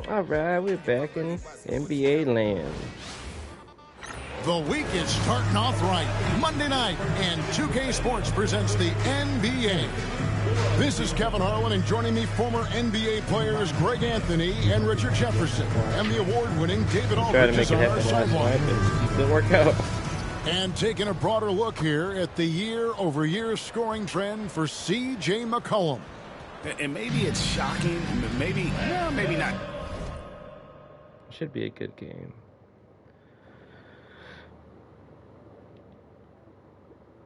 All right, we're back in NBA land. The week is starting off right. Monday night, and 2K Sports presents the NBA. This is Kevin Harlan, and joining me, former NBA players Greg Anthony and Richard Jefferson, and the award-winning David Aldridge is on our sideline. Didn't work out. And taking a broader look here at the year-over-year scoring trend for C.J. McCollum. And maybe it's shocking, maybe not. Should be a good game.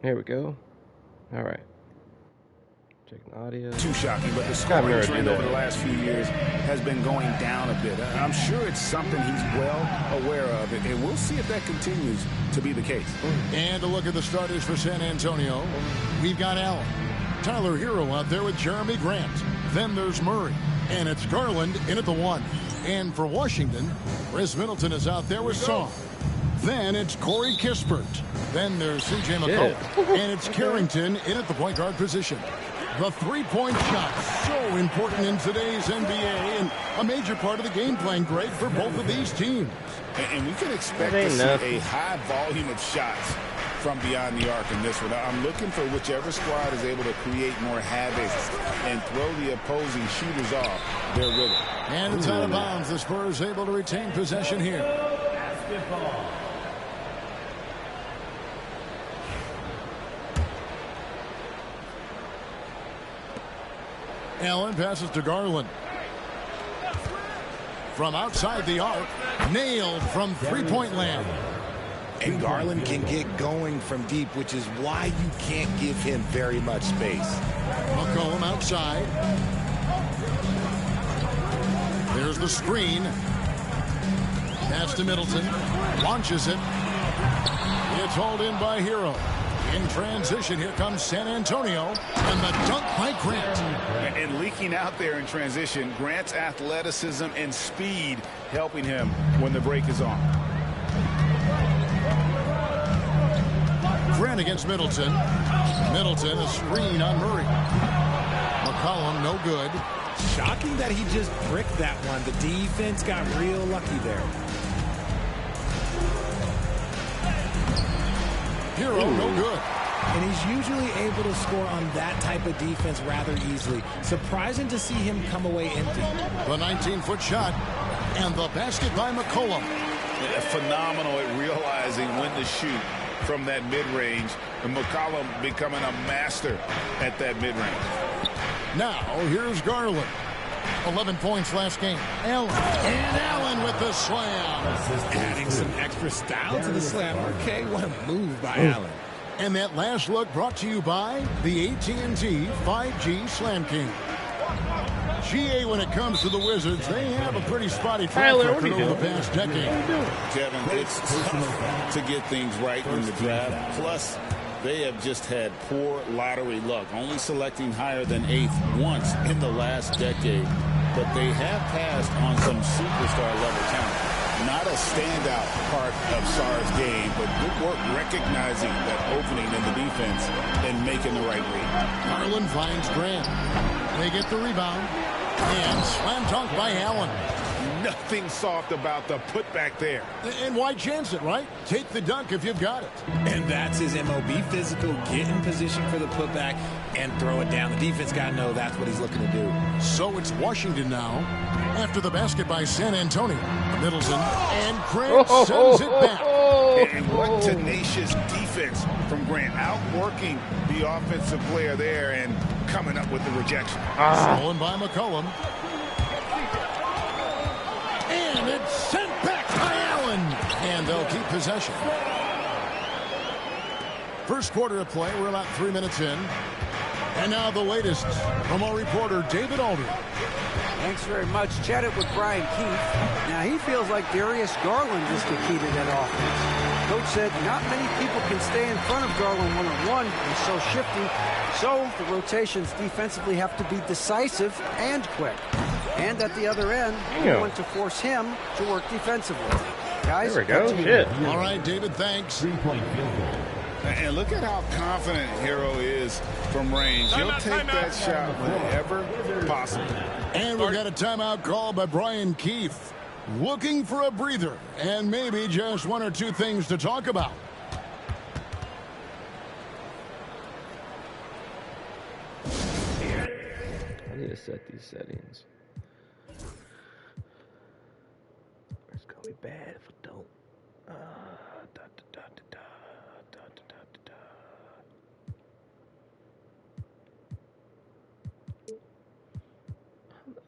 Here we go. All right. Checking audio. Too shocking, but the scoring trend over the last few years has been going down a bit. I'm sure it's something he's well aware of, and we'll see if that continues to be the case. And a look at the starters for San Antonio. We've got Allen. Tyler Hero out there with Jeremy Grant. Then there's Murray. And it's Garland in at the 1. And for Washington, Chris Middleton is out there with Song. Then it's Corey Kispert. Then there's C.J. McCollum. And it's Carrington in at the point guard position. The three-point shot, so important in today's NBA, and a major part of the game plan, Greg, for both of these teams. And we can expect to see a high volume of shots from beyond the arc in this one. I'm looking for whichever squad is able to create more havoc and throw the opposing shooters off their rhythm. And it's out of bounds. The Spurs able to retain possession here. Basketball. Allen passes to Garland. From outside the arc, nailed from three-point land. And Garland can get going from deep, which is why you can't give him very much space. McCollum outside. There's the screen. Pass to Middleton. Launches it. It's hauled in by Hero. In transition, here comes San Antonio, and the dunk by Grant. And leaking out there in transition, Grant's athleticism and speed helping him when the break is on. Grant against Middleton. Middleton, a screen on Murray. McCollum, no good. Shocking that he just bricked that one. The defense got real lucky there. Hero, no good. And he's usually able to score on that type of defense rather easily. Surprising to see him come away empty. The 19-foot shot, and the basket by McCollum. Phenomenal at realizing when to shoot from that mid-range. And McCollum becoming a master at that mid-range. Now, here's Garland. 11 points last game. Allen. And Allen with the slam. Adding some extra style to the slam. Okay, what a move by Allen. And that last look brought to you by the AT&T 5G Slam King. GA, when it comes to the Wizards, they have a pretty spotty track record over the past decade. Kevin, it's tough to get things right in the draft. Plus, they have just had poor lottery luck, only selecting higher than 8th once in the last decade. But they have passed on some superstar-level talent. Not a standout part of Sarr's game, but good work recognizing that opening in the defense and making the right read. Garland finds Grant. They get the rebound. And slam dunk by Allen. Nothing soft about the putback there. And why chance it, right? Take the dunk if you've got it. And that's his MO. Be physical, get in position for the putback, and throw it down. The defense got to know that's what he's looking to do. So it's Washington now. After the basket by San Antonio. Middleton. And Grant sends it back. And what tenacious defense from Grant. Outworking the offensive player there and coming up with the rejection. Stolen by McCollum. And it's sent back by Allen. And they'll keep possession. First quarter of play. We're about 3 minutes in. And now the latest from our reporter, David Aldridge. Thanks very much. Chatted with Brian Keefe. Now he feels like Darius Garland is the key to that offense. Coach said not many people can stay in front of Garland one-on-one. He's so shifty. So the rotations defensively have to be decisive and quick. And at the other end, we want to force him to work defensively. Guys, there we go. Shit. All right, David, thanks. 3-point field goal. And look at how confident Hero is from range. He'll take that shot whenever possible. And we've got a timeout call by Brian Keefe. Looking for a breather and maybe just one or two things to talk about. I need to set these settings. It's gonna be bad if I don't.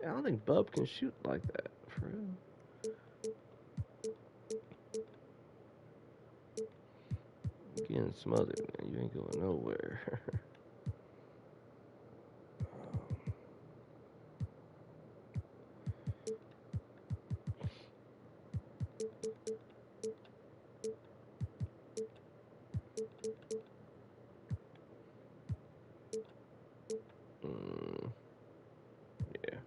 I don't think Bub can shoot like that, for real. You're getting smothered, man. You ain't going nowhere. Yeah.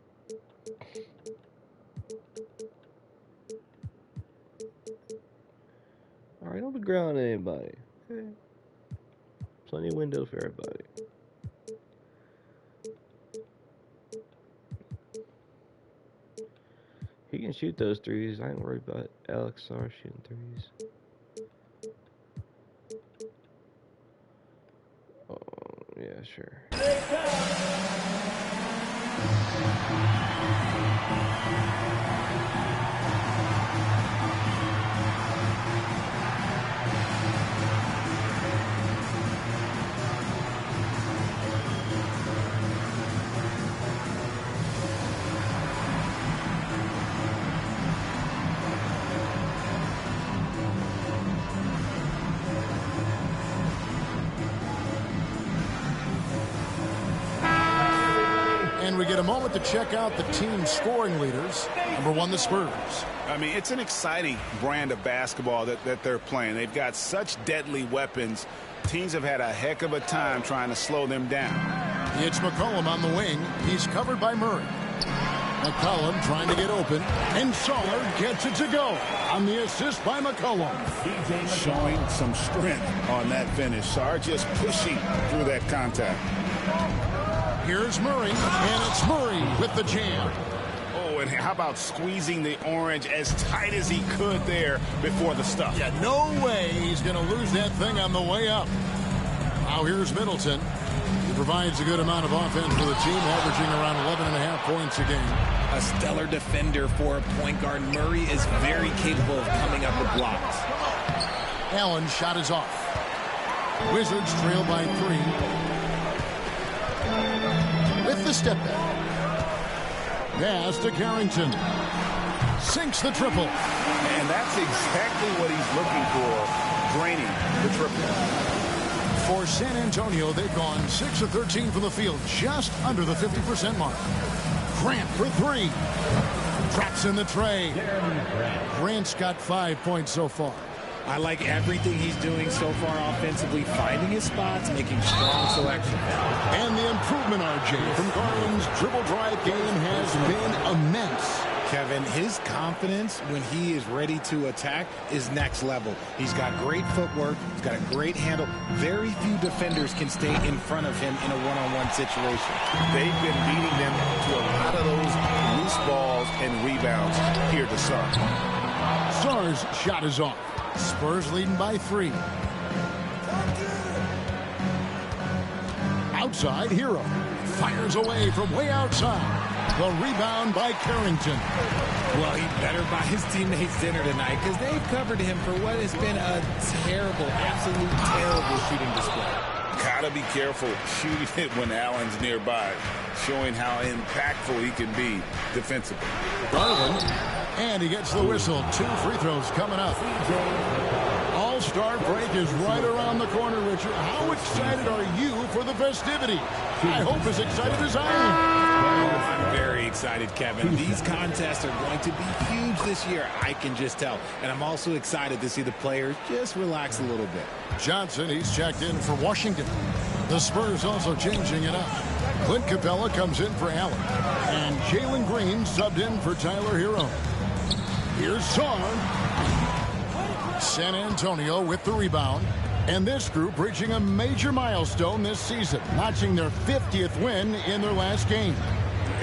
Alright, don't be grounding anybody. Okay. Plenty of windows for everybody. He can shoot those threes. I ain't worried about Alex Sarr shooting threes. Oh, yeah, sure. And we get a moment to check out the team scoring leaders. Number one, the Spurs. I mean, it's an exciting brand of basketball that they're playing. They've got such deadly weapons. Teams have had a heck of a time trying to slow them down. It's McCollum on the wing. He's covered by Murray. McCollum trying to get open, and Sarr gets it to go on the assist by McCollum. Showing some strength on that finish. Sarr just pushing through that contact. Here's Murray, and it's Murray with the jam. Oh, and how about squeezing the orange as tight as he could there before the stuff? Yeah, no way he's going to lose that thing on the way up. Now here's Middleton. He provides a good amount of offense for the team, averaging around 11.5 points a game. A stellar defender for a point guard. Murray is very capable of coming up with blocks. Allen's shot is off. Wizards trail by 3. With the step back. Pass to Carrington. Sinks the triple. And that's exactly what he's looking for, draining the triple. For San Antonio, they've gone 6 of 13 from the field, just under the 50% mark. Grant for 3. Traps in the tray. Grant's got 5 points so far. I like everything he's doing so far offensively, finding his spots, making strong selections. And the improvement, RJ, from Garland's dribble drive game has been immense. Kevin, his confidence when he is ready to attack is next level. He's got great footwork. He's got a great handle. Very few defenders can stay in front of him in a one-on-one situation. They've been beating them to a lot of those loose balls and rebounds here to start. Sarr's shot is off. Spurs leading by 3. Outside, Hero fires away from way outside. The rebound by Carrington. Well, he better buy his teammates dinner tonight because they've covered him for what has been a terrible, absolute terrible shooting display. Gotta be careful shooting it when Allen's nearby, showing how impactful he can be defensively. Garland, and he gets the whistle. 2 free throws coming up. All-Star break is right around the corner, Richard. How excited are you for the festivities? I hope as excited as I am. Oh, I'm very excited, Kevin. These contests are going to be huge this year, I can just tell. And I'm also excited to see the players just relax a little bit. Johnson, he's checked in for Washington. The Spurs also changing it up. Clint Capella comes in for Allen. And Jalen Green subbed in for Tyler Hero. Here's Sarr. San Antonio with the rebound. And this group reaching a major milestone this season, notching their 50th win in their last game.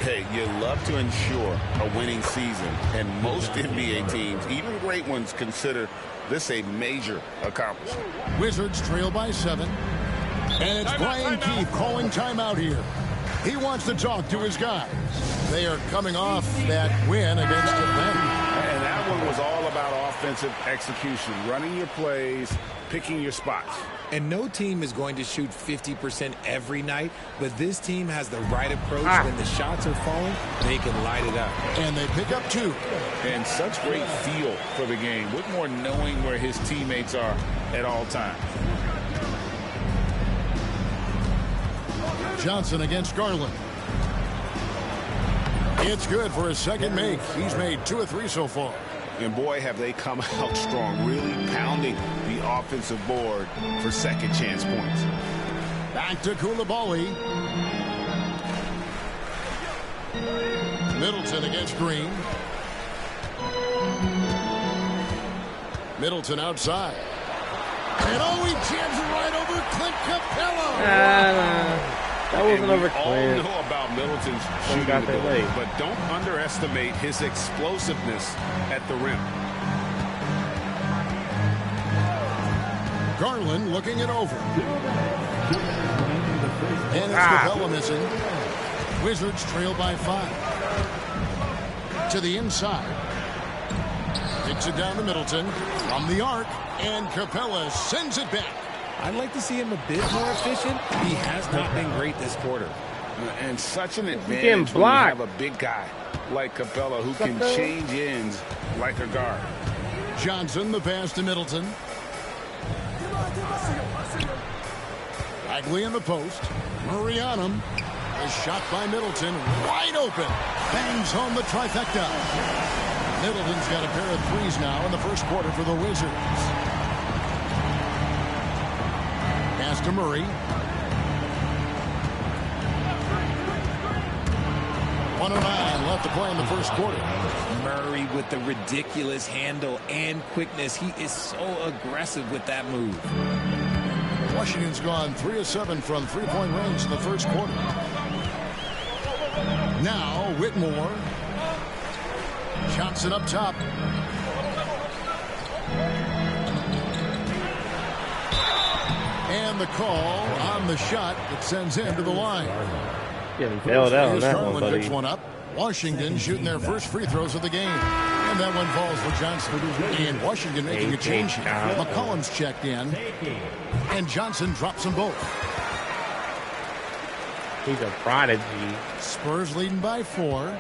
Hey, you love to ensure a winning season, and most NBA teams, even great ones, consider this a major accomplishment. Wizards trail by 7. And it's Brian Keefe calling timeout here. He wants to talk to his guys. They are coming off that win against Atlanta. And that one was all about offensive execution, running your plays, picking your spots. And no team is going to shoot 50% every night, but this team has the right approach. When the shots are falling, they can light it up. And they pick up 2. And such great feel for the game. Whitmore knowing where his teammates are at all times. Johnson against Garland. It's good for his second make. He's made 2 of 3 so far. And boy, have they come out strong, really pounding the offensive board for second chance points. Back to Koulibaly. Middleton against Green. Middleton outside. And he jams it right over Clint Capella. That wasn't over all Clint. know about Middleton's shooting got that ability, late. but don't underestimate his explosiveness at the rim. Garland looking it over. And it's Capella missing. Wizards trail by 5. To the inside. Kicks it down to Middleton. From the arc. And Capella sends it back. I'd like to see him a bit more efficient. He has not been great this quarter. And such an getting advantage when you blocked. have a big guy like Capella who can change ends like a guard. Johnson, the pass to Middleton. Bagley in the post. Murray on him. A shot by Middleton. Wide open. Bangs home the trifecta. Middleton's got a pair of threes now in the first quarter for the Wizards. Pass to Murray. 1:09 left to play in the first quarter. Murray with the ridiculous handle and quickness. He is so aggressive with that move. Washington's gone 3 of 7 from three-point range in the first quarter. Now Whitmore. Johnson up top. And the call on the shot that sends him to the line. Getting bailed out on that one, Garland buddy. picks one up. Washington shooting their first free throws of the game. And that one falls for Johnson. And Washington making a change. McCollum's checked in. And Johnson drops them both. He's a prodigy. Spurs leading by 4.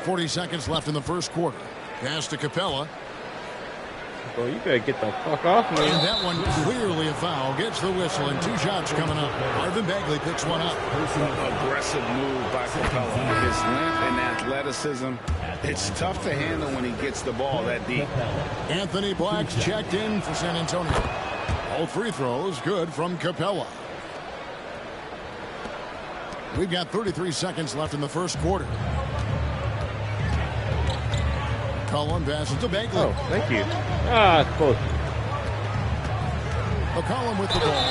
40 seconds left in the first quarter. Pass to Capella. Bro, you better get the fuck off me. And that one clearly a foul. Gets the whistle and 2 shots coming up. Marvin Bagley picks one up. Aggressive move by Capella. His length and athleticism. It's tough to handle when he gets the ball that deep. Anthony Black's checked in for San Antonio. All free throws good from Capella. We've got 33 seconds left in the first quarter. McCollum passes to Bagley. Oh, thank you. Ah, close. McCollum with the ball.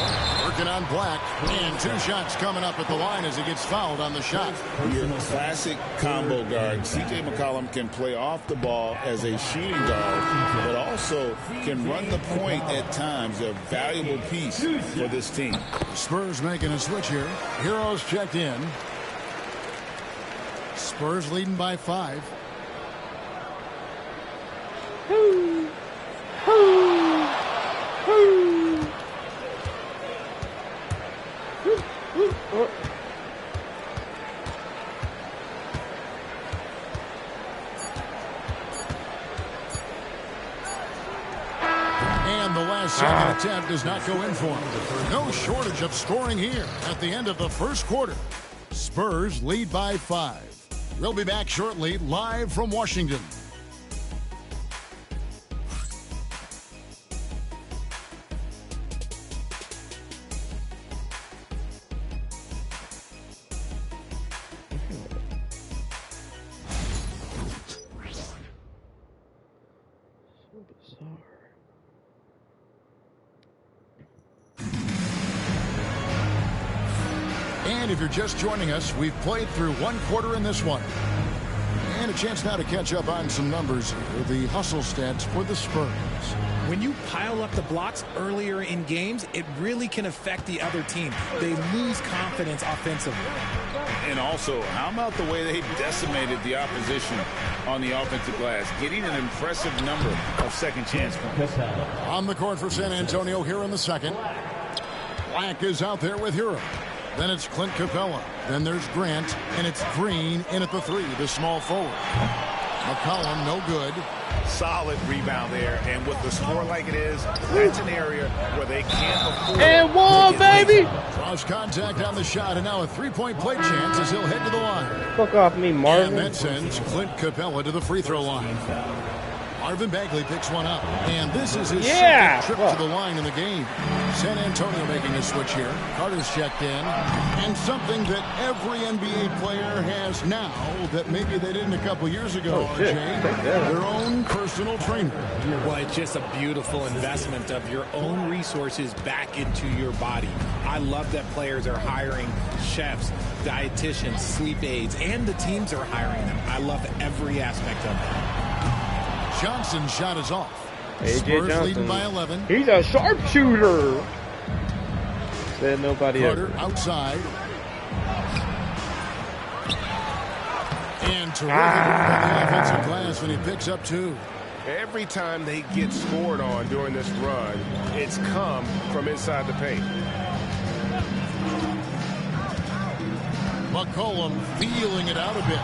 Working on Black. And 2 shots coming up at the line as he gets fouled on the shot. Your classic combo guard. C.J. McCollum can play off the ball as a shooting guard, but also can run the point at times. A valuable piece for this team. Spurs making a switch here. Heroes checked in. Spurs leading by 5. And the last second attempt does not go in for him. No shortage of scoring here at the end of the first quarter. Spurs lead by 5. We'll be back shortly, live from Washington. And if you're just joining us, we've played through one quarter in this one. And a chance now to catch up on some numbers here. The hustle stats for the Spurs. When you pile up the blocks earlier in games, it really can affect the other team. They lose confidence offensively. And also, how about the way they decimated the opposition on the offensive glass, getting an impressive number of second chance points. On the court for San Antonio here in the second. Black is out there with Hero. Then it's Clint Capella. Then there's Grant. And it's Green in at the 3, the small forward. McCollum, no good. Solid rebound there. And with the score like it is, that's an area where they can't afford. And one, baby! Cross contact on the shot. And now a three-point play chance as he'll head to the line. Fuck off me, Marvin. And that sends Clint Capella to the free throw line. Marvin Bagley picks one up. And this is his second trip to the line in the game. San Antonio making a switch here. Carter's checked in. And something that every NBA player has now that maybe they didn't a couple years ago, RJ, their own personal trainer. Well, it's just a beautiful investment of your own resources back into your body. I love that players are hiring chefs, dietitians, sleep aides, and the teams are hiring them. I love every aspect of that. Johnson's shot is off. AJ Spurs leading by 11. He's a sharpshooter. Said nobody Carter ever. outside. And terrific work on the offensive glass when he picks up 2. Every time they get scored on during this run, it's come from inside the paint. McCollum feeling it out a bit.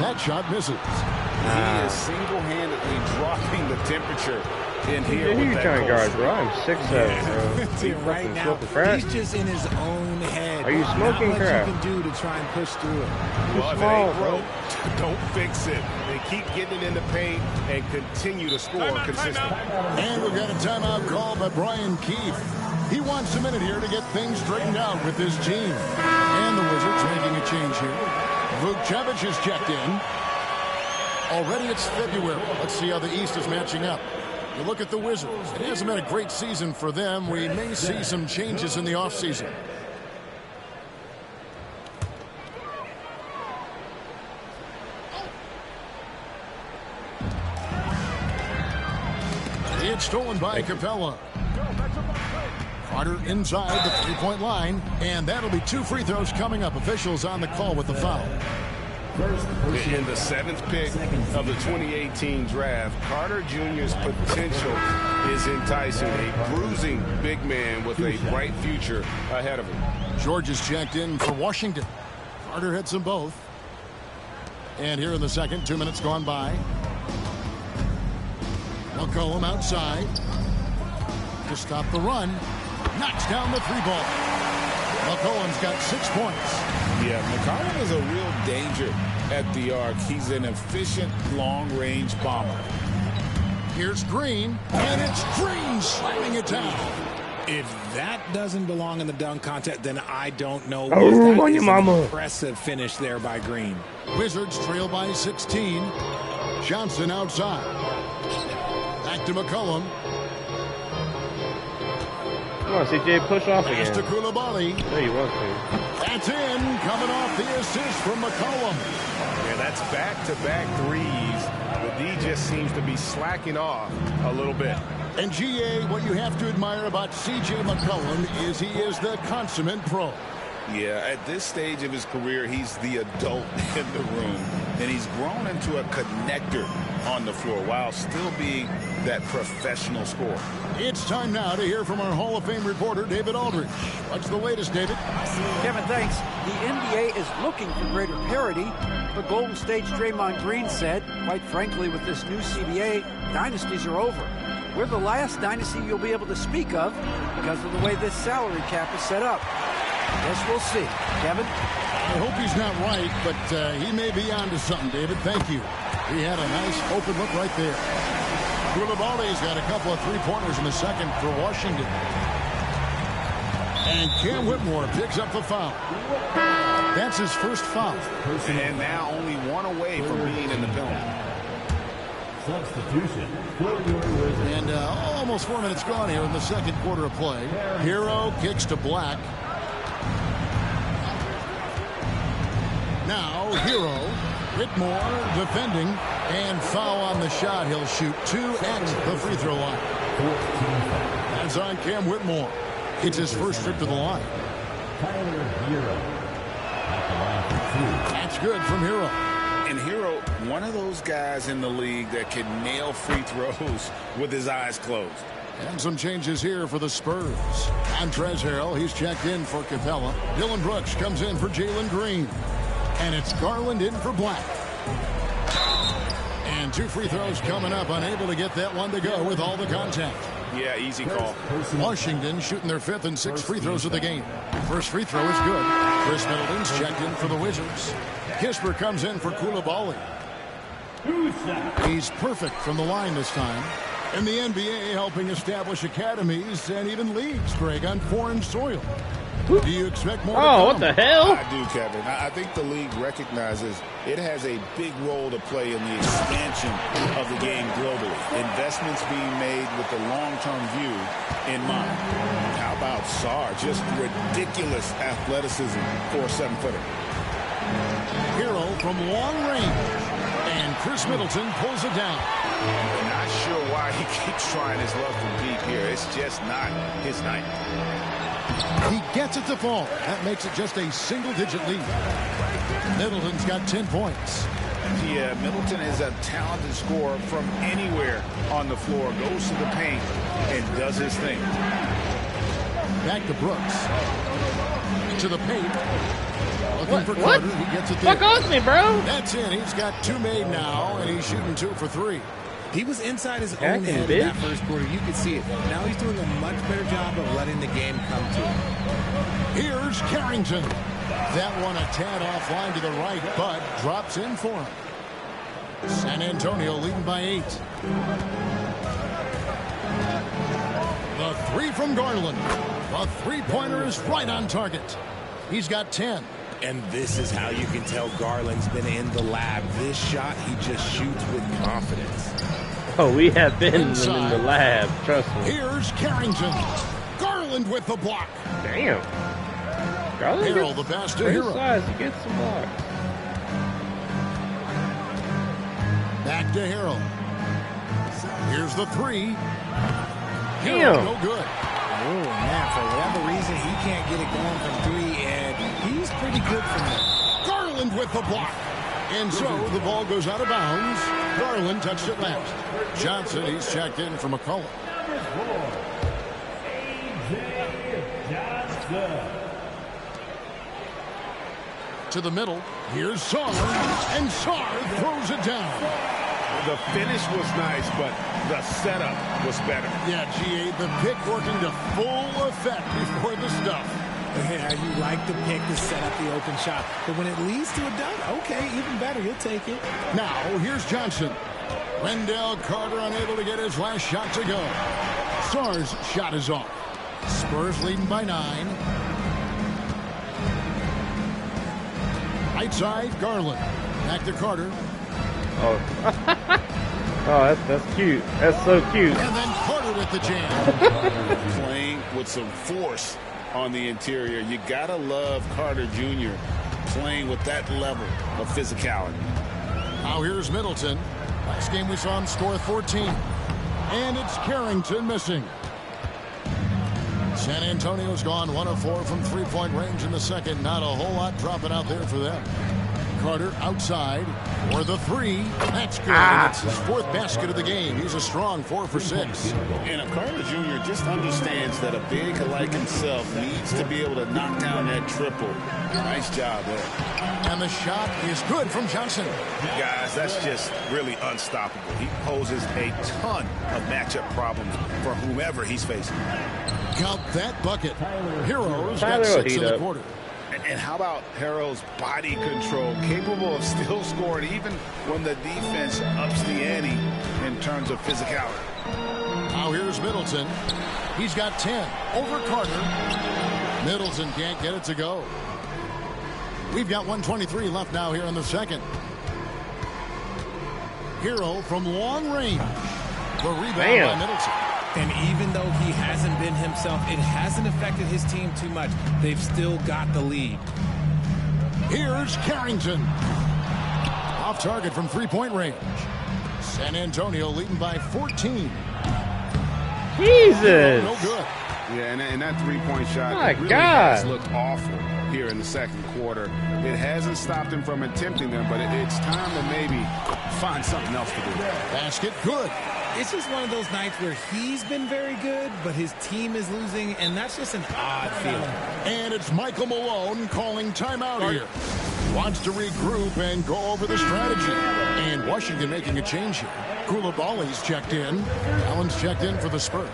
That shot misses. He is single-handedly dropping the temperature in here. Who with you that trying to guard, coach. bro? I'm 6'7", bro. Right now, he's just in his own head. Are you smoking Not much crap? you can do to try and push through it. Well, if it small, ain't broke, don't fix it. They keep getting it in the paint and continue to score consistently. And we've got a timeout called by Brian Keefe. He wants a minute here to get things straightened out with his team. And the Wizards making a change here. Vukcevic is checked in. Already it's February. Let's see how the East is matching up. You look at the Wizards. It hasn't been a great season for them. We may see some changes in the offseason. It's stolen by Capella. Carter inside the three-point line, and that'll be 2 free throws coming up. Officials on the call with the foul. In the 7th pick of the 2018 draft, Carter Jr.'s potential is enticing. A bruising big man with a bright future ahead of him. George is checked in for Washington. Carter hits them both. And here in the second, 2 minutes gone by. McCollum outside to stop the run. Knocks down the 3-ball. McCollum's got 6 points. Yeah, McCollum is a real danger at the arc. He's an efficient long-range bomber. Here's Green, and it's Green slamming it down. If that doesn't belong in the dunk contest, then I don't know. Oh, That on is your an mama. impressive finish there by Green. Wizards trail by 16. Johnson outside. Back to McCollum. Come on, CJ, push off Pass to again. Koulibaly. No, you want to. That's in. Coming off the assist from McCollum. Yeah, that's back-to-back threes. The D just seems to be slacking off a little bit. And GA, what you have to admire about C.J. McCollum is he is the consummate pro. Yeah, at this stage of his career, he's the adult in the room, and he's grown into a connector on the floor while still being that professional scorer. It's time now to hear from our Hall of Fame reporter, David Aldridge. What's the latest, David? Kevin, thanks. The NBA is looking for greater parity, but Golden State's Draymond Green said, quite frankly, with this new CBA, dynasties are over. We're the last dynasty you'll be able to speak of because of the way this salary cap is set up. Guess we'll see. Kevin? I hope he's not right, but he may be onto something, David. Thank you. He had a nice open look right there. Koulibaly's got a couple of three-pointers in the second for Washington. And Cam Whitmore picks up the foul. That's his first foul. And now only one away from being in the penalty. Substitution. And almost 4 minutes gone here in the second quarter of play. Hero kicks to Black. Now, Hero. Whitmore defending. And foul on the shot. He'll shoot 2 at the free throw line. That's on Cam Whitmore. It's his first trip to the line. That's good from Hero. And Hero, one of those guys in the league that can nail free throws with his eyes closed. And some changes here for the Spurs. Montrezl Harrell, he's checked in for Capella. Dylan Brooks comes in for Jalen Green. And it's Garland in for Black. And 2 free throws coming up, unable to get that one to go with all the contact. Yeah, easy call. Washington shooting their 5th and 6th free throws of the game. First free throw is good. Chris Middleton's checked in for the Wizards. Kisper comes in for Koulibaly. He's perfect from the line this time. And the NBA helping establish academies and even leagues, Greg, on foreign soil. Do you expect more? Oh, what the hell? I do, Kevin. I think the league recognizes it has a big role to play in the expansion of the game globally. Investments being made with the long-term view in mind. How about Sarr? Just ridiculous athleticism for a 7-footer. Hero from long range. And Chris Middleton pulls it down. Not sure why he keeps trying his luck from deep here. It's just not his night. He gets it to fall. That makes it just a single-digit lead. Middleton's got 10 points. Yeah, Middleton is a talented scorer from anywhere on the floor. Goes to the paint and does his thing. Back to Brooks. To the paint. Looking for Carter. He gets it there. Fuck off me, bro. That's in. He's got 2 made now, and he's shooting 2 for 3. He was inside his own head in that first quarter. You could see it. Now he's doing a much better job of letting the game come to him. Here's Carrington. That one a tad offline to the right, but drops in for him. San Antonio leading by 8. The 3 from Garland. The three-pointer is right on target. He's got 10. And this is how you can tell Garland's been in the lab. This shot, he just shoots with confidence. Oh, we have been in Inside. the lab, trust me. Here's Carrington. Garland with the block. Damn. Garland Harrell gets the pass to Hero. size to get some blocks. Back to Harrell. Here's the 3. Damn. Harrell, no good. Oh, man, for whatever reason, he can't get it going from 3, and he's pretty good from there. Garland with the block. And so the ball goes out of bounds. Garland touched it last. Johnson, he's checked in for McCullough. To the middle. Here's Sarr. And Sarr throws it down. The finish was nice, but the setup was better. Yeah, G8, the pick working to full effect before the stuff. Yeah, you like the pick to set up the open shot. But when it leads to a dunk, okay, even better. You'll take it. Now, here's Johnson. Wendell Carter unable to get his last shot to go. Sarr's shot is off. Spurs leading by 9. Right side, Garland. Back to Carter. Oh. Oh, that's cute. That's so cute. And then Carter with the jam. Playing with some force on the interior. You gotta love Carter Jr. playing with that level of physicality. Now here's Middleton. Last game we saw him score 14. And it's Carrington missing. San Antonio's gone 1 of 4 from three-point range in the second. Not a whole lot dropping out there for them. Carter outside for the 3. That's good. It's his 4th basket of the game. He's a strong 4 for 6. And if Carter Jr. just understands that a big like himself needs to be able to knock down that triple. Nice job there. And the shot is good from Johnson. Guys, that's just really unstoppable. He poses a ton of matchup problems for whomever he's facing. Count that bucket. Heroes Tyler got 6 in the O'Hara. quarter. And how about Harrell's body control, capable of still scoring even when the defense ups the ante in terms of physicality. Now here's Middleton. He's got 10 over Carter. Middleton can't get it to go. We've got 1:23 left now here in the second. Hero from long range. The rebound by Middleton. And even though he hasn't been himself, it hasn't affected his team too much. They've still got the lead. Here's Carrington. Off target from three-point range. San Antonio leading by 14. Jesus. No good. Yeah, and that three-point shot My really God. has looked awful here in the second quarter. It hasn't stopped him from attempting them, but it's time to maybe find something else to do. Basket good. It's just one of those nights where he's been very good, but his team is losing, and that's just an odd feeling. And it's Michael Malone calling timeout here. Wants to regroup and go over the strategy. And Washington making a change here. Koulibaly's checked in. Allen's checked in for the Spurs.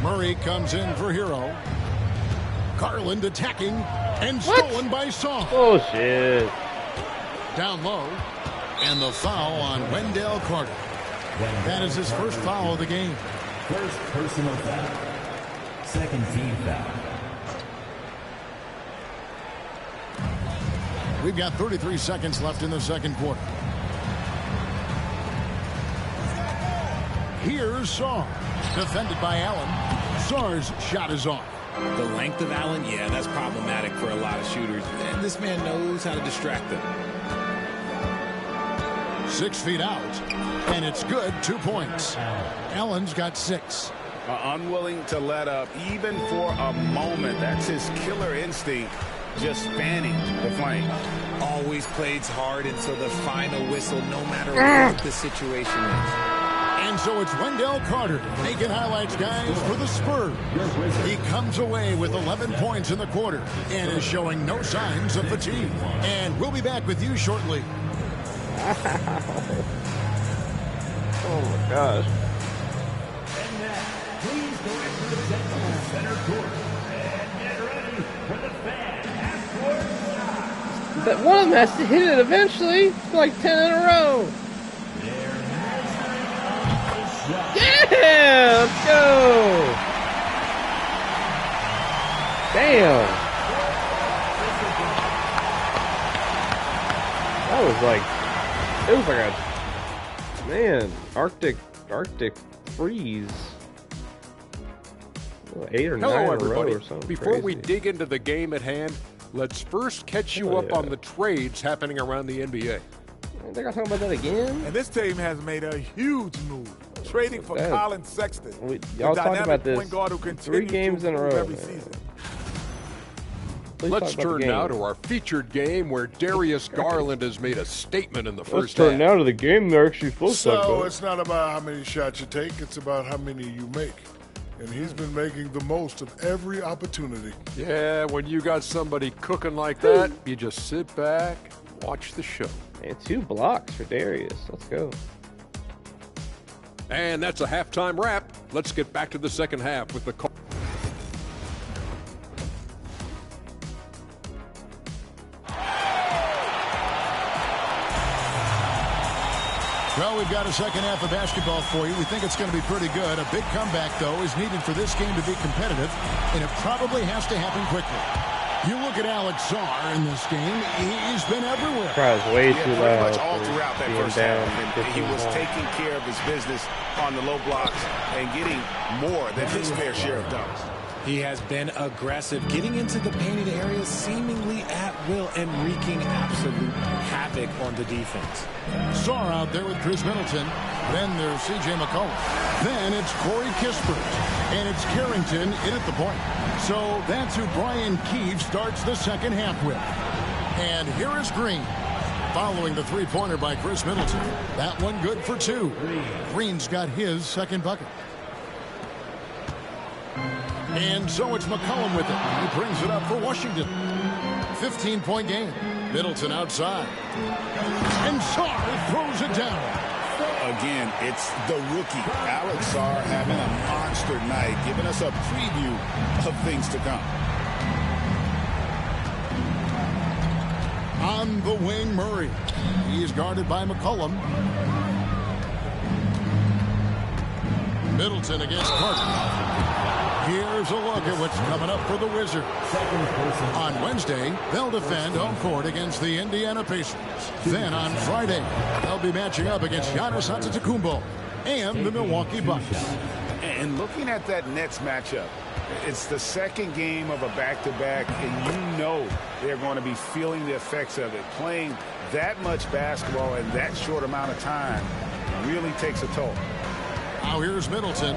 Murray comes in for Hero. Garland attacking and stolen by Song. Bullshit. Down low. And the foul on Wendell Carter. That is his first foul of the game. First personal foul. Second team foul. We've got 33 seconds left in the second quarter. Here's Sarr. Defended by Allen. Sarr's shot is off. The length of Allen, yeah, that's problematic for a lot of shooters. And this man knows how to distract them. 6 feet out. And it's good. 2 points. Allen's got 6. Unwilling to let up even for a moment. That's his killer instinct, just fanning the flame. Always plays hard until the final whistle, no matter what the situation is. And so it's Wendell Carter making highlights, guys, for the Spurs. He comes away with 11 points in the quarter and is showing no signs of fatigue. And we'll be back with you shortly. Oh my gosh. And now, please go into the gentleman's center court and get ready for the fan half-court shot. But one of them has to hit it eventually. It's like 10 in a row. They're measuring up the shot. Yeah, let's go. Damn. That was like, it was like a, man, Arctic freeze. 8 or 9 Hello, in a row everybody. or something. Before we crazy. dig into the game at hand, let's first catch you Oh, up yeah. on the trades happening around the NBA. I think I'm talking about that again. And this team has made a huge move, trading for That- Colin Sexton, Y'all the talked dynamic about this point guard who 3 continues games to in a improve row. every man. season. Please Let's talk about turn the now game. to our featured game where Darius Garland has made a statement in the Let's first turn half. now to the game they're actually supposed to talk So about. it's not about how many shots you take, it's about how many you make. And he's been making the most of every opportunity. Yeah, when you got somebody cooking like that, you just sit back, watch the show. And 2 blocks for Darius. Let's go. And that's a halftime wrap. Let's get back to the second half with the call. Well, we've got a second half of basketball for you. We think it's going to be pretty good. A big comeback, though, is needed for this game to be competitive, and it probably has to happen quickly. You look at Alex Sarr in this game, he's been everywhere. Crowd's way Yeah, too pretty loud. much all for throughout that being first down half. And he 15 was points. taking care of his business on the low blocks and getting more than his fair share of dunks. He has been aggressive, getting into the painted areas seemingly at will and wreaking absolute havoc on the defense. Sarr out there with Chris Middleton. Then there's C.J. McCollum. Then it's Corey Kispert. And it's Carrington in at the point. So that's who Brian Keefe starts the second half with. And here is Green. Following the three-pointer by Chris Middleton. That one good for 2. Green's got his second bucket. And so it's McCollum with it. He brings it up for Washington. 15-point game. Middleton outside. And Sarr throws it down. Again, it's the rookie, Alex Sarr, having a monster night, giving us a preview of things to come. On the wing, Murray. He is guarded by McCollum. Middleton against Carter. Here's a look at what's coming up for the Wizards. On Wednesday, they'll defend home court against the Indiana Pacers. Then on Friday, they'll be matching up against Giannis Antetokounmpo and the Milwaukee Bucks. And looking at that Nets matchup, It's the second game of a back-to-back, and you know they're going to be feeling the effects of it. Playing that much basketball in that short amount of time really takes a toll. Now here's Middleton.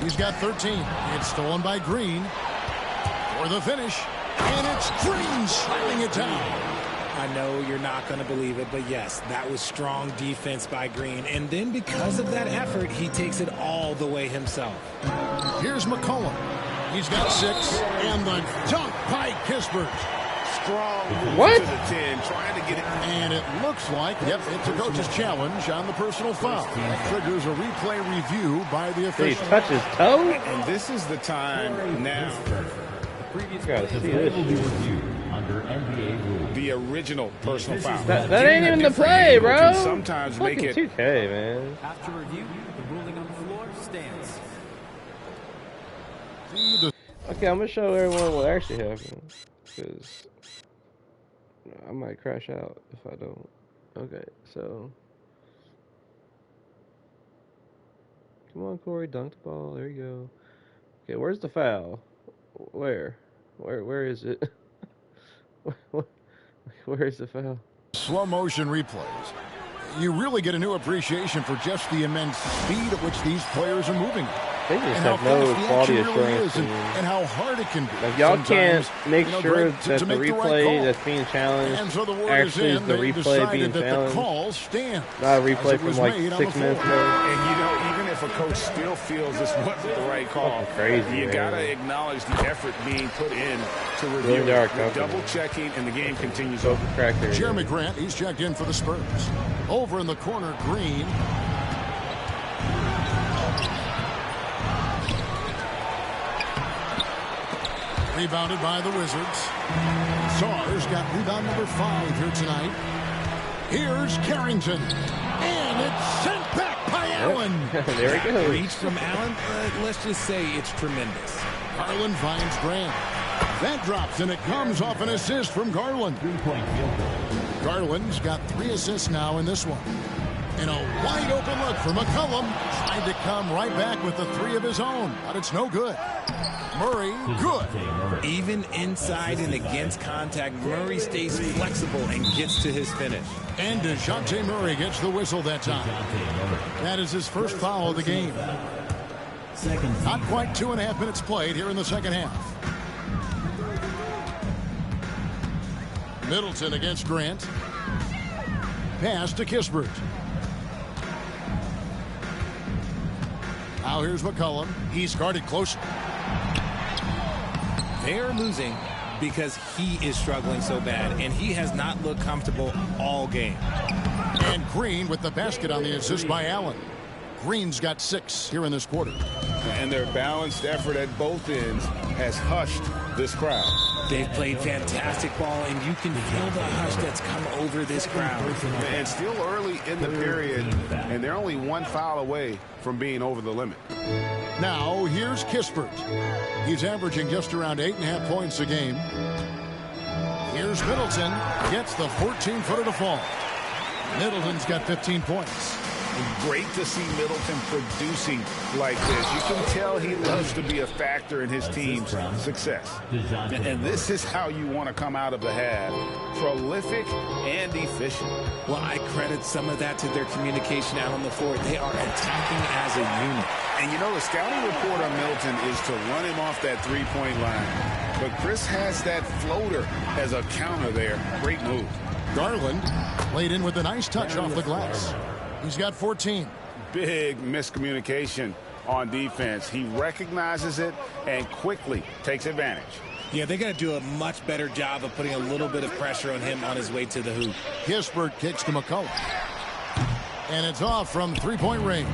He's got 13. It's stolen by Green. For the finish. And it's Green slamming it down. I know you're not going to believe it, but yes, that was strong defense by Green. And then because of that effort, he takes it all the way himself. Here's McCollum. He's got 6. And the dunk by Kispert. Strong move What? to the 10, trying to get it. And it looks like, it's a coach's challenge on the personal foul. That triggers a replay review by the Did he official. touch his toe? And this is the time now. Gotta see this. Under NBA rules. The original personal foul. That ain't even the play, bro. Can sometimes Fucking make it 2K, man. After review, the ruling on the floor stands. Okay, I'm gonna show everyone what actually happened, because I might crash out if I don't. Okay, so come on, Corey, dunk the ball. There you go. Okay, where's the foul? Where is it? Where is the foul? Slow motion replays. You really get a new appreciation for just the immense speed at which these players are moving. They just And have how no fast the quality action really assurance. is and how hard it can be. Like, y'all can't Sometimes, make sure Greg, that to the make the right replay call. that's being challenged And so the word actually is is in, the they replay being decided that the challenged. call stands. Not a as replay it from was like made on 6 the minutes floor. ago. And you know, even if a coach still feels this wasn't the right call, Crazy, you man. gotta acknowledge the effort being put in to review Really dark it. company. Double checking, and the game continues So over. crack there. Jeremy Grant, he's checked in for the Spurs. Over in the corner, Green. Rebounded by the Wizards. Sars got rebound number 5 here tonight. Here's Carrington. And it's sent back by Allen. There we go. Reach from Allen, let's just say it's tremendous. Garland finds Grant. That drops, and it comes off an assist from Garland. Three-point field goal. Garland's got 3 assists now in this one. And a wide open look for McCollum. Tried to come right back with the 3 of his own, but it's no good. Murray, good. Even inside and against contact, Murray stays flexible and gets to his finish. And DeJounte Murray gets the whistle that time. That is his first foul of the game. Not quite 2.5 minutes played here in the second half. Middleton against Grant. Pass to Kispert. Now here's McCollum. He's guarded close. They're losing because he is struggling so bad, and he has not looked comfortable all game. And Green with the basket on the assist by Allen. Green's got 6 here in this quarter. And their balanced effort at both ends has hushed this crowd. They've played fantastic ball, and you can feel the hush that's come over this crowd. And still early in the period, and they're only 1 foul away from being over the limit. Now here's Kispert. He's averaging just around 8.5 points a game. Here's Middleton. Gets the 14-footer to fall. Middleton's got 15 points. Great to see Middleton producing like this. You can tell he loves to be a factor in his team's success. And this is how you want to come out of the half. Prolific and efficient. Well, I credit some of that to their communication out on the floor. They are attacking as a unit. And you know, the scouting report on Middleton is to run him off that three-point line. But Chris has that floater as a counter there. Great move. Garland laid in with a nice touch off the glass. He's got 14. Big miscommunication on defense. He recognizes it and quickly takes advantage. Yeah, they got to do a much better job of putting a little bit of pressure on him on his way to the hoop. Kispert kicks to McCollum. And it's off from three-point range.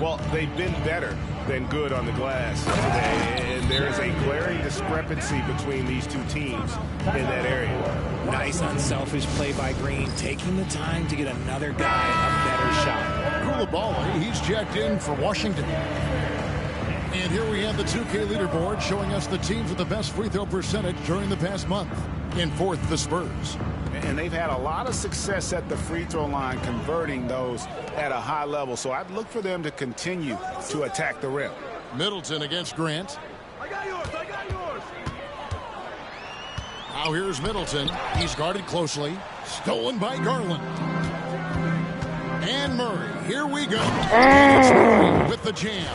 Well, they've been better than good on the glass today, and there is a glaring discrepancy between these two teams in that area. Nice unselfish play by Green, taking the time to get another guy a better shot. Koulibaly, he's checked in for Washington. And here we have the 2K leaderboard showing us the teams with the best free throw percentage during the past month. In 4th, the Spurs. And they've had a lot of success at the free throw line, converting those at a high level. So I'd look for them to continue to attack the rim. Middleton against Grant. Now here's Middleton. He's guarded closely. Stolen by Garland. And Murray. Here we go. It's Murray with the jam.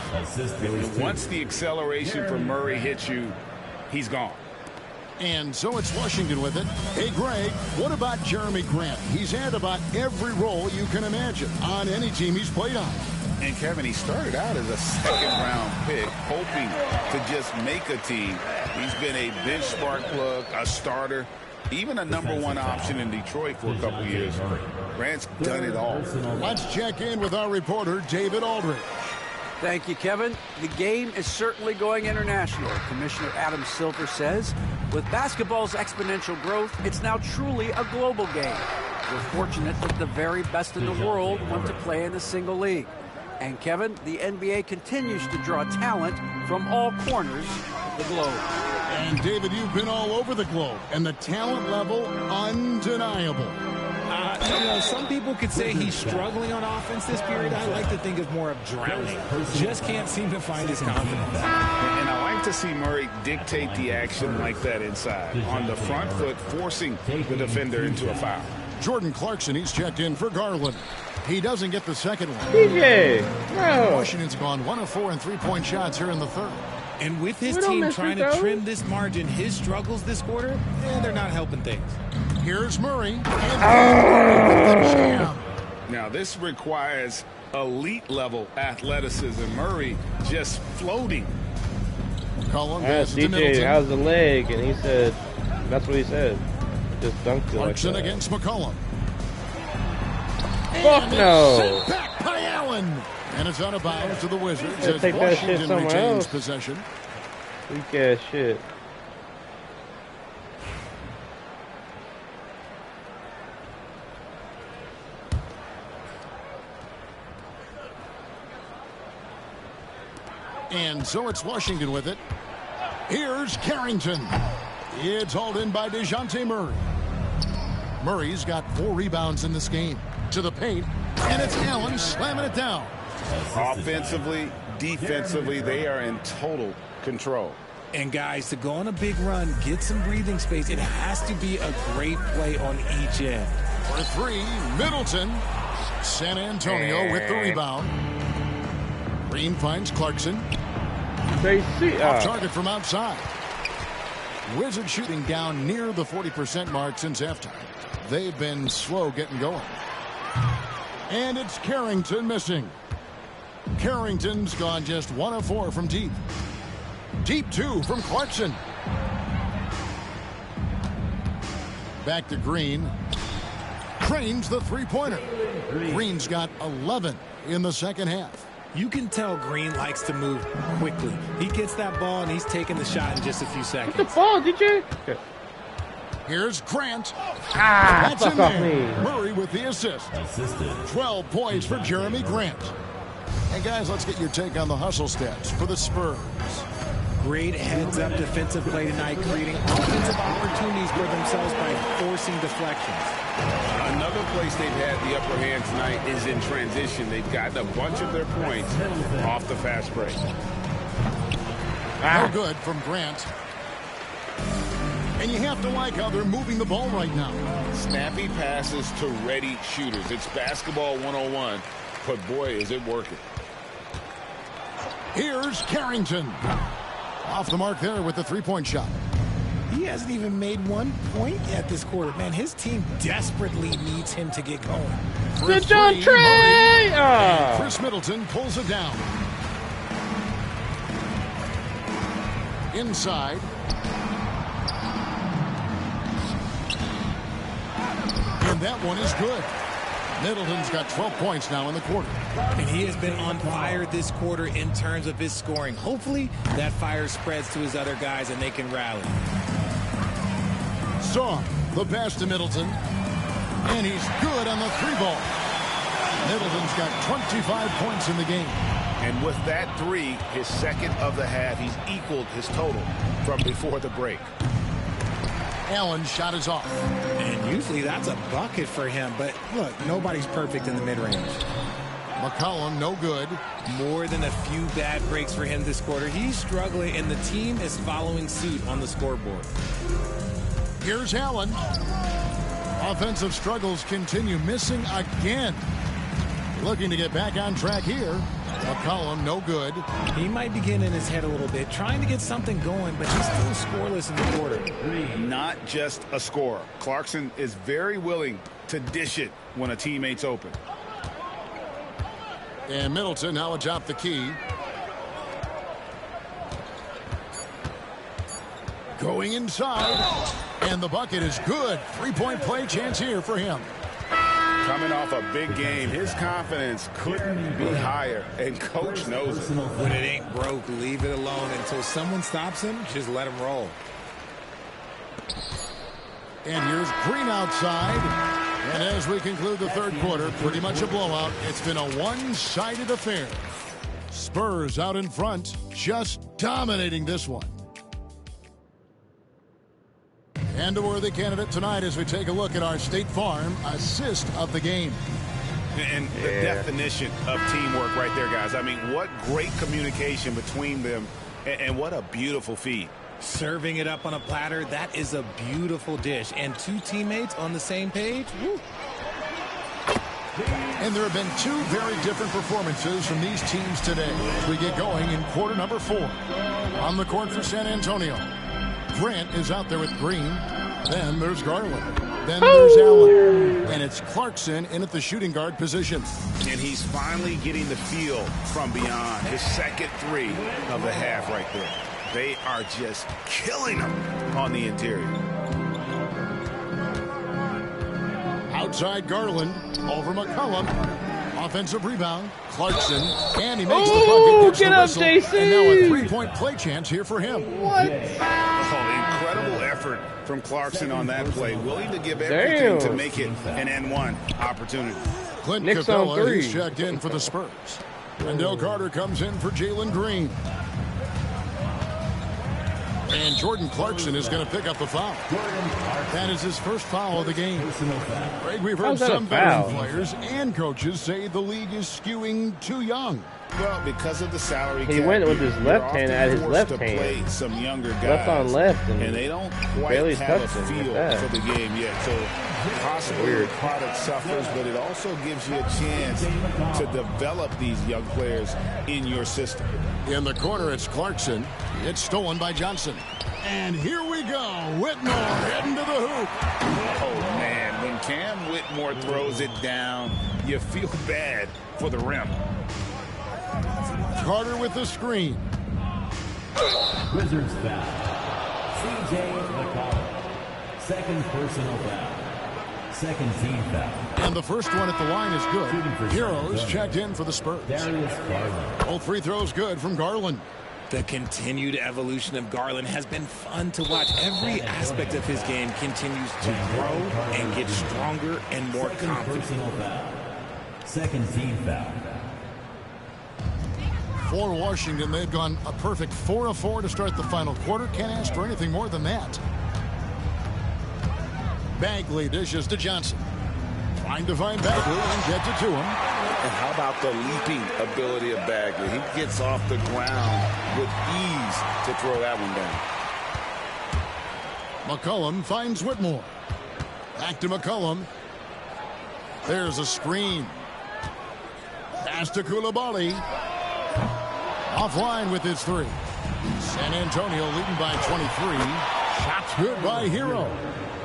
Once the acceleration from Murray hits you, he's gone. And so it's Washington with it. Hey, Greg, what about Jeremy Grant? He's had about every role you can imagine on any team he's played on. And, Kevin, he started out as a second-round pick, hoping to just make a team. He's been a bench spark plug, a starter, even a #1 option in Detroit for a couple years. Grant's done it all. Let's check in with our reporter, David Aldridge. Thank you, Kevin. The game is certainly going international. Commissioner Adam Silver says, with basketball's exponential growth, it's now truly a global game. We're fortunate that the very best in the world want to play in a single league. And Kevin, the NBA continues to draw talent from all corners of the globe. And David, you've been all over the globe, and the talent level, undeniable. Some people could say he's struggling on offense this period. I like to think of more of drowning. Just can't seem to find his confidence. And I like to see Murray dictate the action like that inside, on the front foot, forcing the defender into a foul. Jordan Clarkson, he's checked in for Garland. He doesn't get the second one. DJ, no. Washington's gone 1 of 4 in three-point shots here in the third. And with his team trying to trim this margin, his struggles this quarter, they're not helping things. Here's Murray. And now this requires elite-level athleticism. Murray just floating. Cullen asked DJ, how's the leg? And he said, that's what he said. Just dunked it Clarkson like that. against McCollum. Fuck no. Sent back by Allen. And it's out of bounds to the Wizards as take that shit Washington somewhere retains else. possession. Weak ass shit. And so it's Washington with it. Here's Carrington. It's hauled in by DeJounte Murray. Murray's got 4 rebounds in this game. To the paint, and it's Allen slamming it down. Offensively, defensively, they are in total control. And guys, to go on a big run, get some breathing space, it has to be a great play on each end. For 3, Middleton. San Antonio with the rebound. Green finds Clarkson. Off target from outside. Wizards shooting down near the 40% mark since halftime. They've been slow getting going. And it's Carrington missing. Carrington's gone just 1 of 4 from deep. Deep 2 from Clarkson. Back to Green. Trains the three-pointer. Green's got 11 in the second half. You can tell Green likes to move quickly. He gets that ball and he's taking the shot in just a few seconds. Get the ball, DJ. Okay. Here's Grant. That's in there. Murray with the assist. 12 points for Jeremy Grant. And guys, let's get your take on the hustle stats for the Spurs. Great heads-up defensive play tonight, creating offensive opportunities for themselves by forcing deflections. Another place they've had the upper hand tonight is in transition. They've gotten a bunch of their points off the fast break. No good from Grant. And you have to like how they're moving the ball right now. Snappy passes to ready shooters. It's basketball 101, but boy, is it working. Here's Carrington. Off the mark there with the three-point shot. He hasn't even made 1 point yet this quarter. Man, his team desperately needs him to get going. Good job, Trey! Chris Middleton pulls it down. Inside. And that one is good. Middleton's got 12 points now in the quarter. And he has been on fire this quarter in terms of his scoring. Hopefully that fire spreads to his other guys and they can rally. Saw the pass to Middleton. And he's good on the 3-ball. Middleton's got 25 points in the game. And with that 3, his second of the half, he's equaled his total from before the break. Allen's shot is off. And usually that's a bucket for him. But look, nobody's perfect in the mid-range. McCollum, no good. More than a few bad breaks for him this quarter. He's struggling, and the team is following suit on the scoreboard. Here's Allen. Offensive struggles continue, missing again. Looking to get back on track here. McCollum, no good. He might be getting in his head a little bit, trying to get something going, but he's still scoreless in the quarter. Not just a scorer. Clarkson is very willing to dish it when a teammate's open. And Middleton now atop the key. Going inside. And the bucket is good. Three-point play chance here for him. Coming off a big game, his confidence couldn't be higher, and coach knows it. When it ain't broke, leave it alone until someone stops him. Just let him roll. And here's Green outside. And as we conclude the third quarter, pretty much a blowout. It's been a one-sided affair. Spurs out in front, just dominating this one. And a worthy candidate tonight as we take a look at our State Farm assist of the game. And the definition of teamwork right there, guys. I mean, what great communication between them, and what a beautiful feed. Serving it up on a platter, that is a beautiful dish. And two teammates on the same page. Woo. And there have been two very different performances from these teams today as we get going in quarter number 4. On the court for San Antonio, Grant is out there with Green. Then there's Garland. Then there's Allen. And it's Clarkson in at the shooting guard position. And he's finally getting the feel from beyond. His second three of the half right there. They are just killing him on the interior. Outside Garland. Over McCollum. Offensive rebound. Clarkson. And he makes the bucket. Gets Get the up, whistle. JC. And now a three-point play chance here for him. What? Oh, incredible effort from Clarkson on that play. Willing to give everything to make it an N1 opportunity. Clint Knicks Capella on 3. is checked in for the Spurs. Wendell Carter comes in for Jalen Green. And Jordan Clarkson is going to pick up the foul. That is his first foul of the game. Greg, we've heard some veteran players and coaches say the league is skewing too young. Well, because of the salary cap, He went with his left hand at his left hand. Some younger guys. Left on left. And they don't quite barely have a touched him feel like that. for the game yet. So possibly the product suffers, but it also gives you a chance to develop these young players in your system. In the corner, it's Clarkson. It's stolen by Johnson. And here we go. Whitmore heading to the hoop. Oh, man. When Cam Whitmore throws it down, you feel bad for the rim. Carter with the screen. Wizards foul. C.J. McCollum. Second personal foul. Second team foul. And the first one at the line is good. Heroes checked in for the Spurs. Darius Garland. Both free throws good from Garland. The continued evolution of Garland has been fun to watch. Every aspect of his game continues to grow and get stronger and more confident. Personal foul. Second team foul. For Washington, they've gone a perfect 4 of 4 to start the final quarter. Can't ask for anything more than that. Bagley dishes to Johnson. Trying to find Bagley and gets it to him. And how about the leaping ability of Bagley? He gets off the ground with ease to throw that one down. McCollum finds Whitmore. Back to McCollum. There's a screen. Pass to Coulibaly. Offline with his three. San Antonio leading by 23. Shots good by Hero.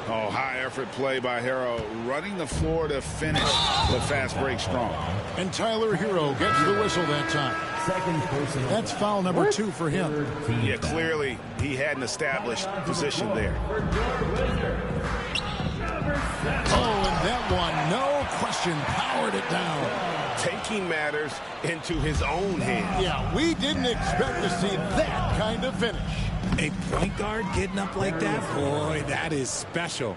Oh, high effort play by Hero, running the floor to finish the fast break strong. And Tyler Hero gets the whistle that time. Second personal. That's foul number 2 for him. Yeah, clearly he had an established position there. Oh, and that one, no question, powered it down. Taking matters into his own hands. Yeah, we didn't expect to see that kind of finish. A point guard getting up like that, boy, that is special.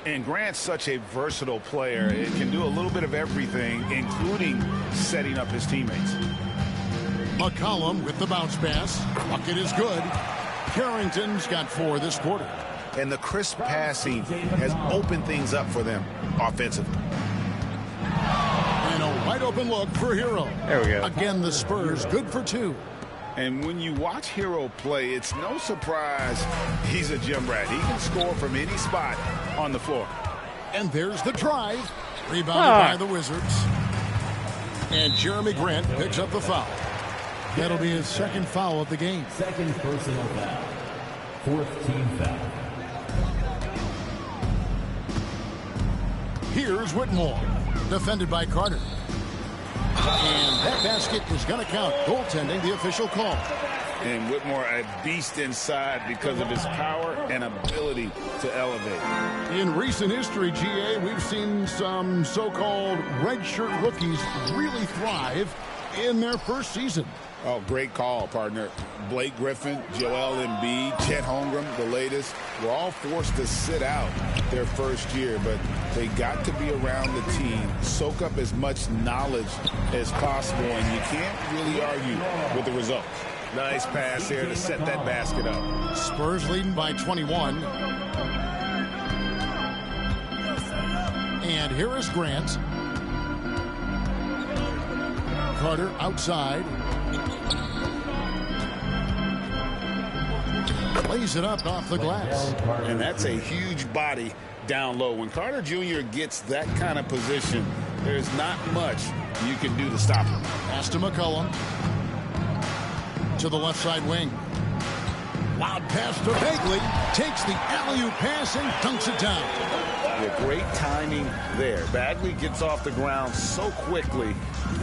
And Grant's such a versatile player. It can do a little bit of everything, including setting up his teammates. McCollum with the bounce pass. Bucket is good. Carrington's got 4 this quarter. And the crisp passing has opened things up for them offensively. And a wide open look for Hero. There we go. Again, the Spurs good for 2. And when you watch Hero play, it's no surprise he's a gym rat. He can score from any spot on the floor. And there's the drive. Rebounded by the Wizards. And Jeremy Grant picks up the foul. That'll be his second foul of the game. Second personal foul. Fourth team foul. Here's Whitmore. Defended by Carter. And that basket is going to count. Goaltending, the official call. And Whitmore, a beast inside because of his power and ability to elevate. In recent history, GA, we've seen some so-called redshirt rookies really thrive in their first season. Oh, great call, partner. Blake Griffin, Joel Embiid, Chet Holmgren, the latest, were all forced to sit out their first year, but they got to be around the team, soak up as much knowledge as possible, and you can't really argue with the results. Nice pass here to set that basket up. Spurs leading by 21. And here is Grant. Carter outside. Lays it up off the glass. And that's a huge body down low. When Carter Jr. gets that kind of position, there's not much you can do to stop him. Pass to McCollum. To the left side wing. Loud pass to Bagley. Takes the alley-oop pass and dunks it down. Yeah, great timing there. Bagley gets off the ground so quickly,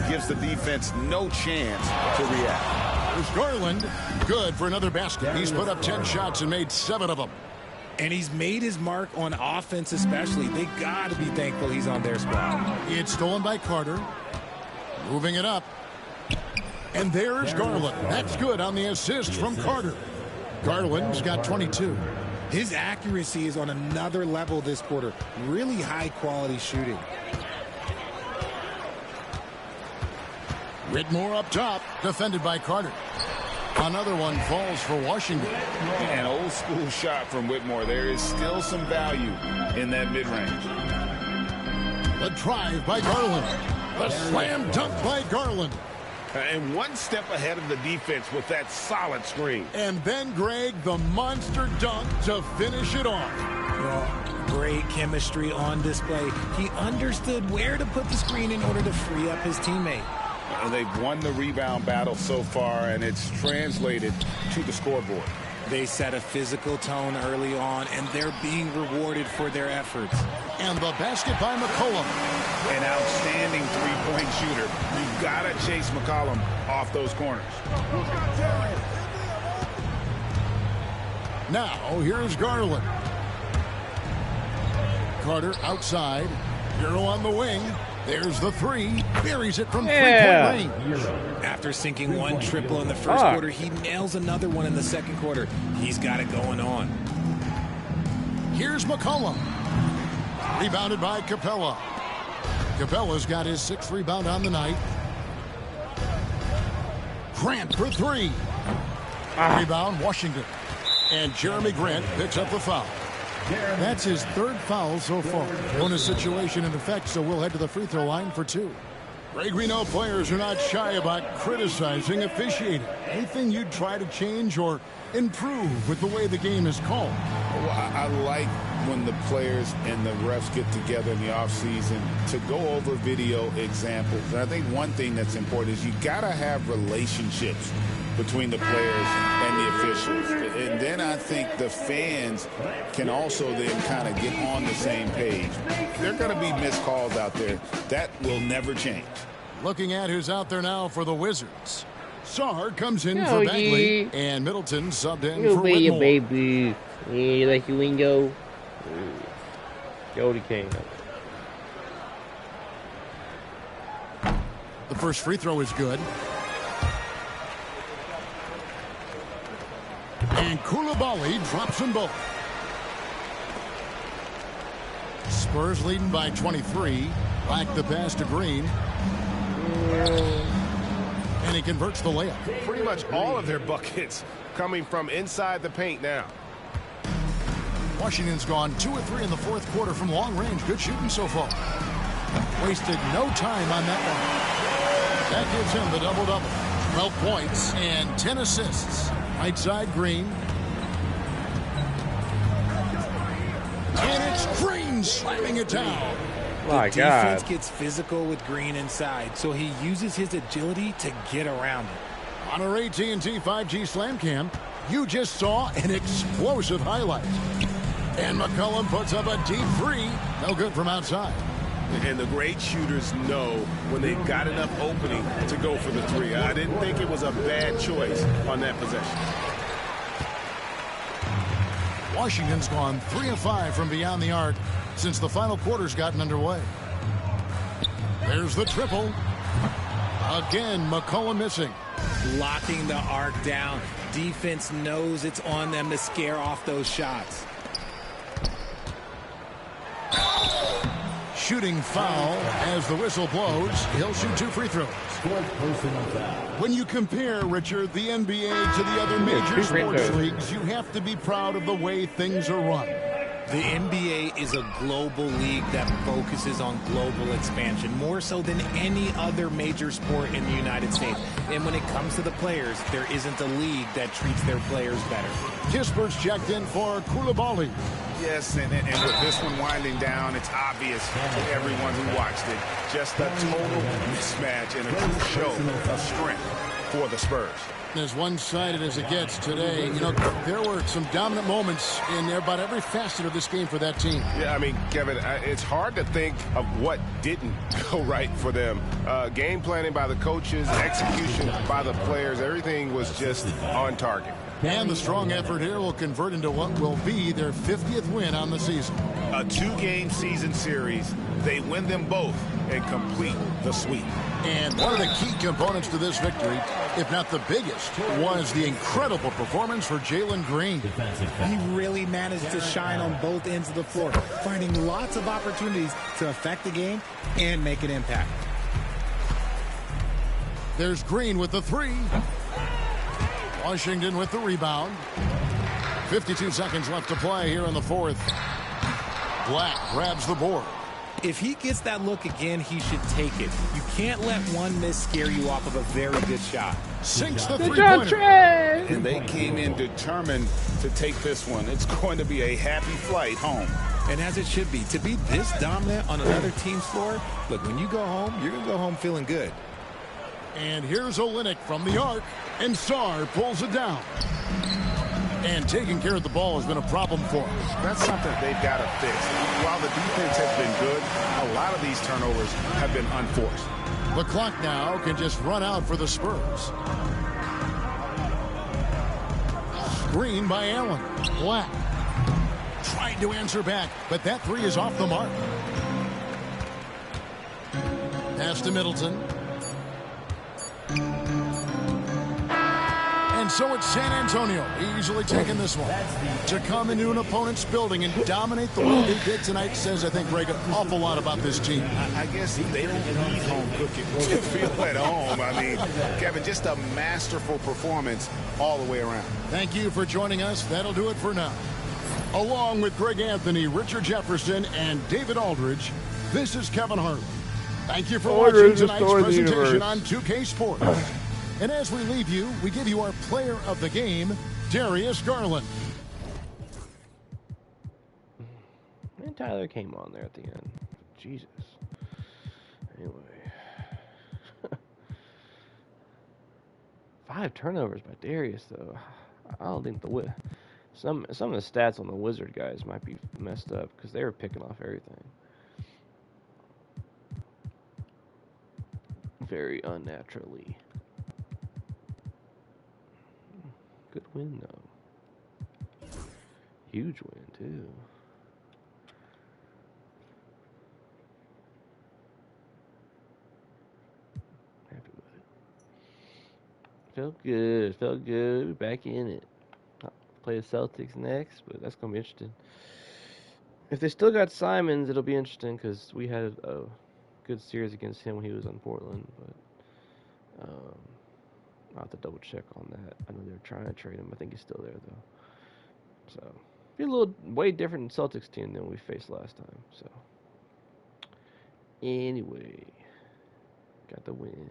gives the defense no chance to react. There's Garland. Good for another basket. He's put up 10 shots and made 7 of them. And he's made his mark on offense especially. They got to be thankful he's on their squad. It's stolen by Carter. Moving it up. And there's Garland. That's good on the assist from Carter. Garland's got 22. His accuracy is on another level this quarter. Really high quality shooting. Whitmore up top, defended by Carter. Another one falls for Washington. An old school shot from Whitmore. There is still some value in that mid-range. The drive by Garland. The slam dunk by Garland. And one step ahead of the defense with that solid screen. And then, Greg, the monster dunk to finish it off. Well, great chemistry on display. He understood where to put the screen in order to free up his teammate. They've won the rebound battle so far, and it's translated to the scoreboard. They set a physical tone early on, and they're being rewarded for their efforts. And the basket by McCollum. An outstanding three-point shooter. You've got to chase McCollum off those corners. Now, here's Garland. Carter outside. Hero on the wing. There's the three. Buries it from three-point range. After sinking one triple in the first quarter, he nails another one in the second quarter. He's got it going on. Here's McCollum. Rebounded by Capella. Capella's got his 6th rebound on the night. Grant for 3. Rebound, Washington. And Jeremy Grant picks up the foul. That's his 3rd foul so far. Bonus situation in effect, so we'll head to the free throw line for 2. Greg, we know players are not shy about criticizing officiating. Anything you'd try to change or improve with the way the game is called? Well, I like when the players and the refs get together in the offseason to go over video examples. And I think one thing that's important is you got to have relationships between the players and the officials. And then I think the fans can also then kind of get on the same page. There are going to be missed calls out there. That will never change. Looking at who's out there now for the Wizards. Sarr comes in for Bagley, and Middleton subbed in for Whitmore. Baby. Yeah, like you wingo. Jody King. The first free throw is good. And Koulibaly drops them both. Spurs leading by 23. Back the pass to Green. And he converts the layup. Pretty much all of their buckets coming from inside the paint now. Washington's gone 2 of 3 in the 4th quarter from long range. Good shooting so far. Wasted no time on that one. That gives him the double-double. 12 points and 10 assists. Right side, Green. And it's Green slamming it down. My the defense God. gets physical with Green inside, so he uses his agility to get around it. On our AT&T 5G Slam Cam, you just saw an explosive highlight. And McCollum puts up a deep three. No good from outside. And the great shooters know when they've got enough opening to go for the three. I didn't think it was a bad choice on that possession. Washington's gone 3 of 5 from beyond the arc since the final quarter's gotten underway. There's the triple. Again, McCollum missing. Locking the arc down. Defense knows it's on them to scare off those shots. Shooting foul as the whistle blows. He'll shoot 2 free throws. When you compare, Richard, the NBA to the other major sports leagues, you have to be proud of the way things are run. The NBA is a global league that focuses on global expansion, more so than any other major sport in the United States. And when it comes to the players, there isn't a league that treats their players better. Kispert's checked in for Koulibaly. Yes, and with this one winding down, it's obvious to everyone who watched it. Just a total mismatch and a true show of strength for the Spurs. As one-sided as it gets today, you know, there were some dominant moments in about every facet of this game for that team. Yeah, I mean, Kevin, it's hard to think of what didn't go right for them. Game planning by the coaches, execution by the players, everything was just on target. And the strong effort here will convert into what will be their 50th win on the season. A 2-game season series. They win them both and complete the sweep. And one of the key components to this victory, if not the biggest, was the incredible performance for Jalen Green. He really managed to shine on both ends of the floor, finding lots of opportunities to affect the game and make an impact. There's Green with the three. Washington with the rebound. 52 seconds left to play here in the fourth. Black grabs the board. If he gets that look again, he should take it. You can't let one miss scare you off of a very good shot. Sinks the three-pointer. And they came in determined to take this one. It's going to be a happy flight home. And as it should be. To be this dominant on another team's floor, look, when you go home, you're going to go home feeling good. And here's Olynyk from the arc, and Sarr pulls it down. And taking care of the ball has been a problem for us. That's something they've got to fix. While the defense has been good, a lot of these turnovers have been unforced. The clock now can just run out for the Spurs. Screen by Allen. Black trying to answer back, but that three is off the mark. Pass to Middleton. And so it's San Antonio easily taking this one. To come into an opponent's building and dominate the way they did tonight says, I think, Greg, an awful lot about this team. I guess they don't need home cooking to feel at home. I mean, Kevin, just a masterful performance all the way around. Thank you for joining us. That'll do it for now. Along with Greg Anthony, Richard Jefferson, and David Aldridge, this is Kevin Harlan. Thank you for watching tonight's presentation on 2K Sports. And as we leave you, we give you our player of the game, Darius Garland. And Tyler came on there at the end. Jesus. Anyway. 5 turnovers by Darius, though. I don't think some of the stats on the Wizard guys might be messed up because they were picking off everything. Very unnaturally. Good win, though. Huge win, too. Happy with it. Felt good. Felt good. Back in it. I'll play the Celtics next, but that's going to be interesting. If they still got Simons, it'll be interesting because we had a good series against him when he was on Portland, but I'll have to double check on that. I know they're trying to trade him. I think he's still there though. So be a little way different Celtics team than we faced last time. So anyway, got the win.